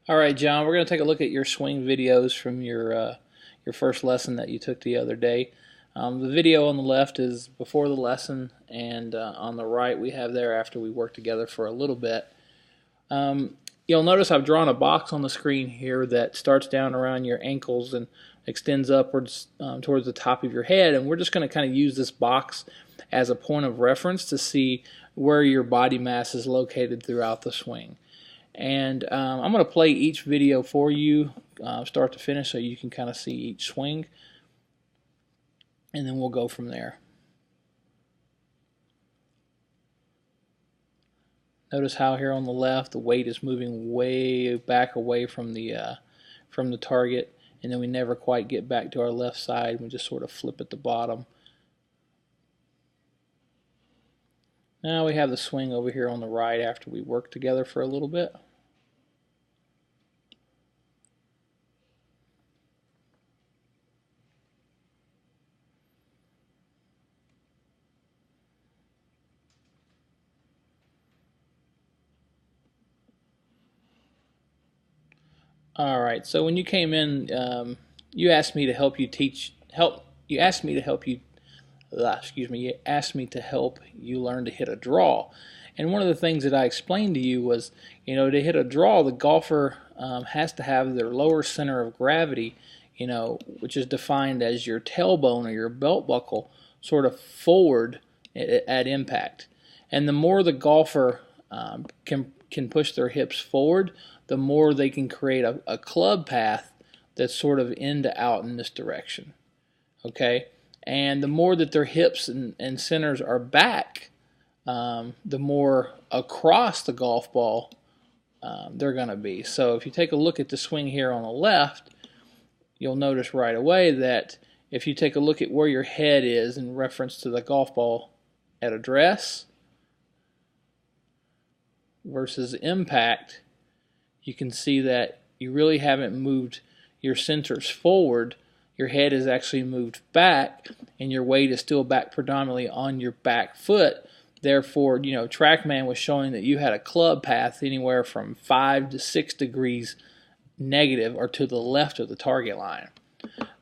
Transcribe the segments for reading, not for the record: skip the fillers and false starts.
All right, John, we're going to take a look at your swing videos from your first lesson that you took the other day. The video on the left is before the lesson, and on the right we have there after we worked together for a little bit. You'll notice I've drawn a box on the screen here that starts down around your ankles and extends upwards towards the top of your head, and we're just going to kind of use this box as a point of reference to see where your body mass is located throughout the swing. And I'm going to play each video for you start to finish so you can kind of see each swing, and then we'll go from there. Notice how here on the left the weight is moving way back away from the target, and then we never quite get back to our left side. We just sort of flip at the bottom. Now we have the swing over here on the right after we work together for a little bit. All right. So when you came in, you asked me to help you You asked me to help you. Excuse me. You asked me to help you learn to hit a draw. And one of the things that I explained to you was, to hit a draw, the golfer has to have their lower center of gravity, which is defined as your tailbone or your belt buckle, sort of forward at impact. And the more the golfer can push their hips forward, the more they can create a club path that's sort of in to out in this direction. Okay? And the more that their hips and centers are back, the more across the golf ball they're going to be. So if you take a look at the swing here on the left, you'll notice right away that if you take a look at where your head is in reference to the golf ball at address versus impact, you can see that you really haven't moved your centers forward. Your head is actually moved back, and your weight is still back predominantly on your back foot. Therefore, TrackMan was showing that you had a club path anywhere from 5 to 6 degrees negative or to the left of the target line.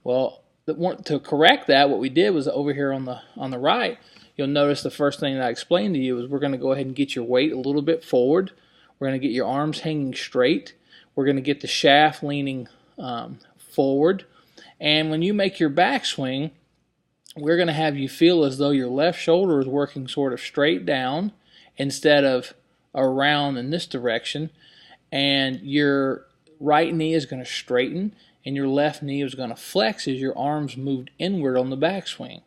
Well, to correct that, what we did was over here on the right, you'll notice the first thing that I explained to you is we're going to go ahead and get your weight a little bit forward. We're going to get your arms hanging straight. We're going to get the shaft leaning forward. And when you make your backswing, we're going to have you feel as though your left shoulder is working sort of straight down instead of around in this direction. And your right knee is going to straighten, and your left knee is going to flex as your arms moved inward on the backswing.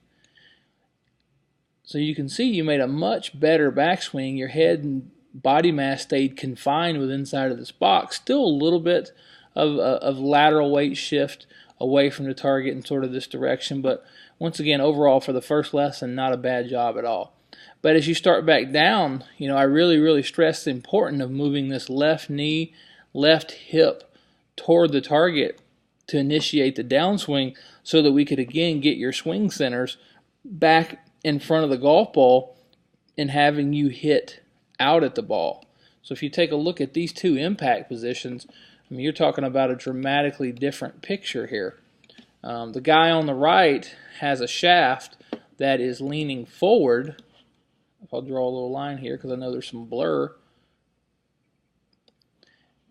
So you can see you made a much better backswing. Your head and body mass stayed confined within inside of this box. Still a little bit of lateral weight shift away from the target in sort of this direction, but once again, overall for the first lesson, not a bad job at all. But as you start back down, I really stress the importance of moving this left knee, left hip toward the target to initiate the downswing so that we could again get your swing centers back in front of the golf ball and having you hit out at the ball. So if you take a look at these two impact positions, you're talking about a dramatically different picture here. The guy on the right has a shaft that is leaning forward. If I'll draw a little line here because I know there's some blur.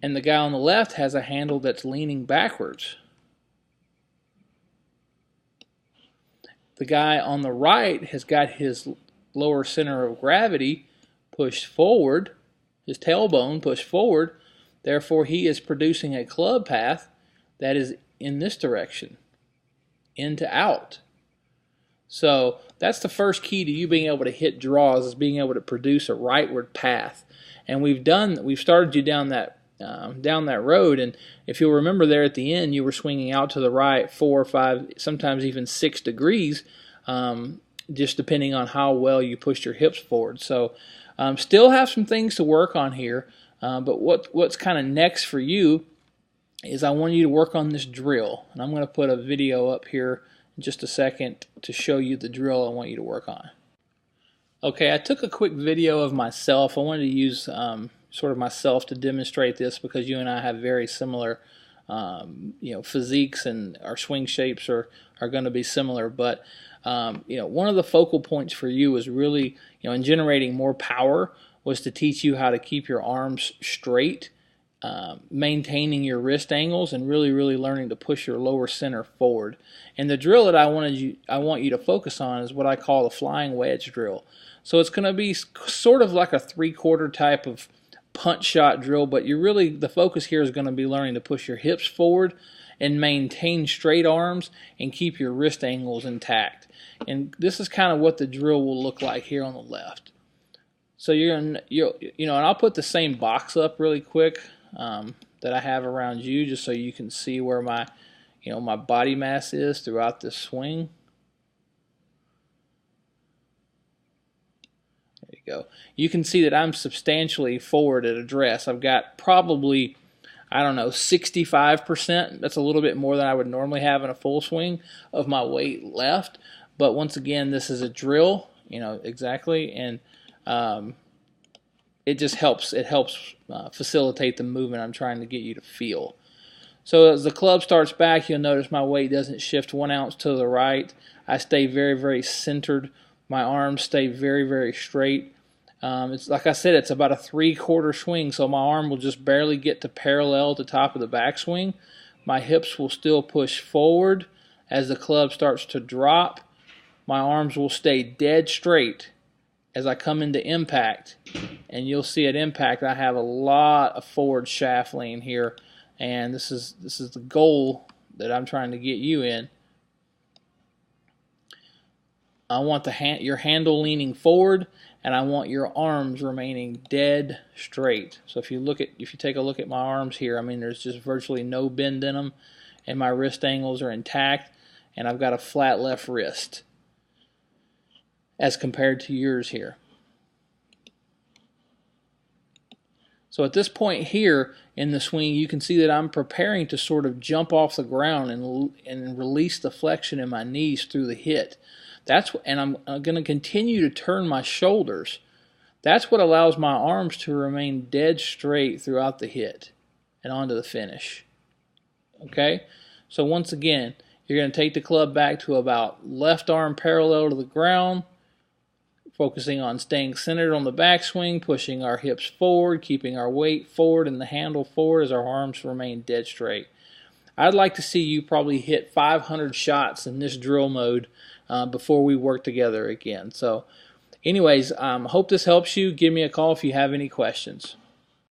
And the guy on the left has a handle that's leaning backwards. The guy on the right has got his lower center of gravity pushed forward, his tailbone pushed forward. Therefore, he is producing a club path that is in this direction, in to out. So that's the first key to you being able to hit draws, is being able to produce a rightward path. And we've started you down that road. And if you'll remember there at the end, you were swinging out to the right 4 or 5, sometimes even 6 degrees, just depending on how well you pushed your hips forward. So still have some things to work on here. But what's kind of next for you is I want you to work on this drill. And I'm going to put a video up here in just a second to show you the drill I want you to work on. Okay, I took a quick video of myself. I wanted to use sort of myself to demonstrate this because you and I have very similar physiques, and our swing shapes are going to be similar. But one of the focal points for you was really, in generating more power, was to teach you how to keep your arms straight, maintaining your wrist angles, and really learning to push your lower center forward. And the drill that I want you to focus on is what I call the flying wedge drill. So it's going to be sort of like a 3/4 type of punch shot drill, but the focus here is going to be learning to push your hips forward and maintain straight arms and keep your wrist angles intact. And this is kind of what the drill will look like here on the left. So and I'll put the same box up really quick that I have around you, just so you can see where my my body mass is throughout this swing. There you go. You can see that I'm substantially forward at address. I've got probably, I don't know, 65%. That's a little bit more than I would normally have in a full swing of my weight left. But once again, this is a drill, exactly, and it just helps. It helps facilitate the movement I'm trying to get you to feel. So as the club starts back, you'll notice my weight doesn't shift 1 ounce to the right. I stay very centered. My arms stay very straight. It's like I said, it's about a 3/4 swing, so my arm will just barely get to parallel the top of the backswing. My hips will still push forward. As the club starts to drop, my arms will stay dead straight as I come into impact. And you'll see at impact I have a lot of forward shaft lean here, and this is the goal that I'm trying to get you in. I want your handle leaning forward, and I want your arms remaining dead straight. So if you take a look at my arms here, I mean, there's just virtually no bend in them, and my wrist angles are intact, and I've got a flat left wrist as compared to yours here. So at this point here in the swing, you can see that I'm preparing to sort of jump off the ground and release the flexion in my knees through the hit. And I'm going to continue to turn my shoulders. That's what allows my arms to remain dead straight throughout the hit and onto the finish. Okay? So once again, you're going to take the club back to about left arm parallel to the ground, focusing on staying centered on the backswing, pushing our hips forward, keeping our weight forward and the handle forward as our arms remain dead straight. I'd like to see you probably hit 500 shots in this drill mode before we work together again. So anyways, hope this helps you. Give me a call if you have any questions.